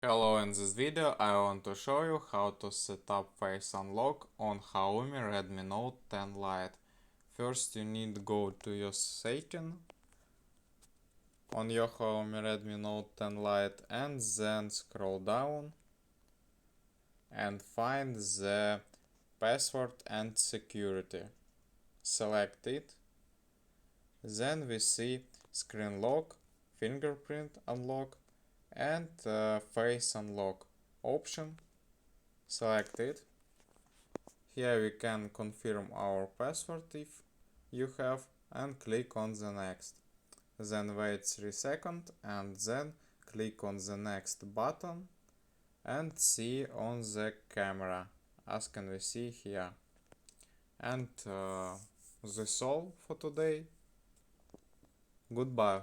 Hello, in this video I want to show you how to set up Face Unlock on XIAOMI Redmi Note 10 Lite. First you need to go to your setting on your XIAOMI Redmi Note 10 Lite and then scroll down and find the password and security. Select it. Then we see screen lock, fingerprint unlock and face unlock option. Select it. Here we can confirm our password if you have and click on the next. Then wait 3 seconds and then click on the next button and see on the camera, as can we see here. And that's all for today. Goodbye.